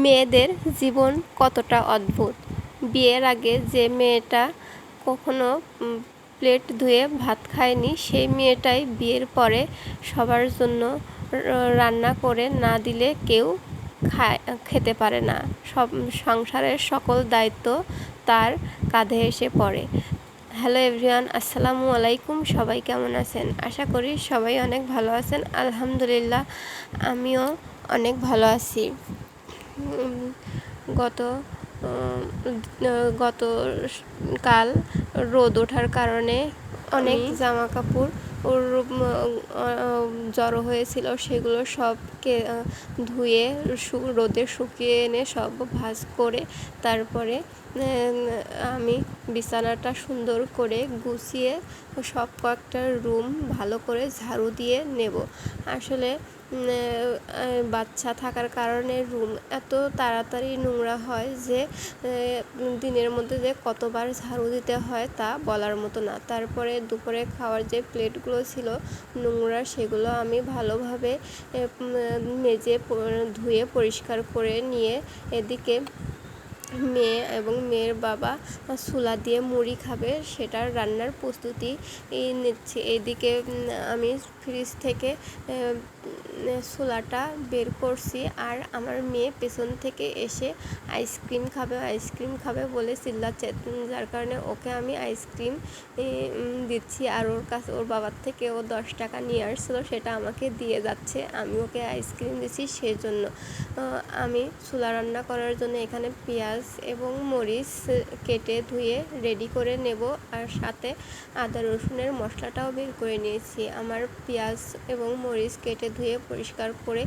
মেয়েদের জীবন কতটা অদ্ভুত। বিয়ের আগে যে মেয়েটা কখনো প্লেট ধুয়ে ভাত খায়নি, সেই মেয়েটাই বিয়ের পরে সবার জন্য রান্না করে না দিলে কেউ খেতে পারে না। সংসারের সকল দায়িত্ব তার কাঁধে এসে পড়ে। হ্যালো এভরিওয়ান, আসসালামু আলাইকুম। সবাই কেমন আছেন? আশা করি সবাই অনেক ভালো আছেন। আলহামদুলিল্লাহ, আমিও অনেক ভালো আছি। গতকাল রোদ ওঠার কারণে অনেক জামা কাপড় জড়ো হয়েছিল, সেগুলো সবকে ধুয়ে রোদে শুকিয়ে এনে সব ভাঁজ করে তারপরে আমি বিছানাটা সুন্দর করে গুছিয়ে সব কয়েকটা রুম ভালো করে ঝাড়ু দিয়ে নেব। আসলে বাচ্চা থাকার কারণে রুম এত তাড়াতাড়ি নোংরা হয় যে দিনের মধ্যে যে কতবার ঝাড়ু দিতে হয় তা বলার মতো না। তারপরে দুপুরে খাওয়ার যে প্লেটগুলো ছিল নোংরা, সেগুলো আমি ভালোভাবে মেজে ধুয়ে পরিষ্কার করে নিয়ে এদিকে মেয়ে এবং মেয়ের বাবা ছোলা দিয়ে মুড়ি খাবে, সেটার রান্নার প্রস্তুতি নিচ্ছি। এদিকে আমি ফ্রিজ থেকে ছোলাটা বের করছি, আর আমার মেয়ে পেছন থেকে এসে আইসক্রিম খাবে বলে চিল্লাচ্ছে, যার কারণে ওকে আমি আইসক্রিম দিচ্ছি। আর ওর বাবার থেকে ও 10 টাকা নিয়ে আসছিলো, সেটা আমাকে দিয়ে যাচ্ছে। আমি ওকে আইসক্রিম দিচ্ছি। সেজন্য আমি ছোলা রান্না করার জন্য এখানে পেঁয়াজ এবং মরিচ কেটে ধুয়ে রেডি করে নেব, আর সাথে আদা রসুনের মশলাটাও বের করে নিয়েছি। আমার পেঁয়াজ এবং মরিচ কেটে ধুয়ে পরিষ্কার করে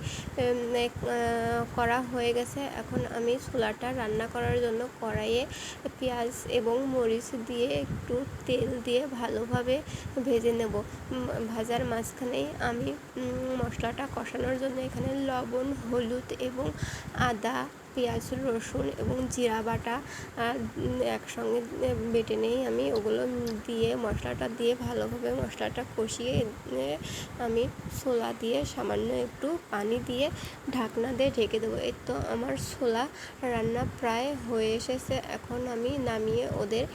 করা হয়ে গেছে। এখন আমি ছোলাটা রান্না করার জন্য কড়াইয়ে পেঁয়াজ এবং মরিচ দিয়ে একটু তেল দিয়ে ভালোভাবে ভেজে নেব। ভাজার মাঝখানেই আমি মশলাটা কষানোর জন্য এখানে লবণ, হলুদ এবং আদা, পেঁয়াজ, রসুন এবং জিরা বাটা একসঙ্গে বেটে নেই। আমি ওগুলো দিয়ে মশলাটা দিয়ে ভালোভাবে মশলাটা কষিয়ে আমি ছোলা দিয়ে সামান্য একটু পানি দিয়ে ঢাকনা দিয়ে ঢেকে দেবো। এই তো আমার ছোলা রান্না প্রায় হয়ে এসেছে। এখন আমি নামিয়ে ওদের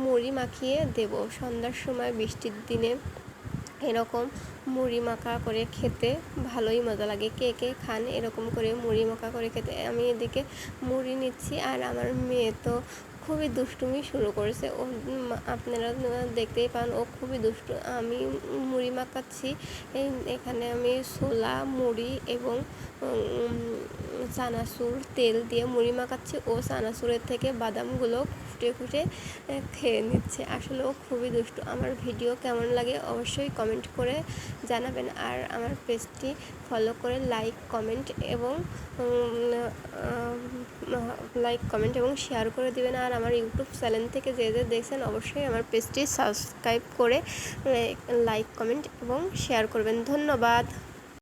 মুড়ি মাখিয়ে দেব। সন্ধ্যার সময় বৃষ্টির দিনে এরকম মুড়ি মাখা করে খেতে ভালোই মজা লাগে। কে কে খান এরকম করে মুড়ি মাখা করে খেতে? আমি এদিকে মুড়ি নিচ্ছি, আর আমার মেয়ে তো খুবই দুষ্টুমি শুরু করেছে। ও আপনারা দেখতেই পান, ও খুবই দুষ্টু। আমি মুড়ি মাখাচ্ছি, এখানে আমি ছোলা, মুড়ি এবং চানাচুর তেল দিয়ে মুড়ি মাখাচ্ছি। ও চানাচুরের থেকে বাদামগুলো খুঁটে খেয়ে নিচ্ছে। আসলে ও খুবই দুষ্টু। আমার ভিডিও কেমন লাগে অবশ্যই কমেন্ট করে জানাবেন, আর আমার পেজটি ফলো করে লাইক কমেন্ট এবং শেয়ার করে দিবেন। আর আমার ইউটিউব চ্যানেল থেকে যে দেখছেন অবশ্যই আমার পেজটি সাবস্ক্রাইব করে লাইক কমেন্ট এবং শেয়ার করবেন। ধন্যবাদ।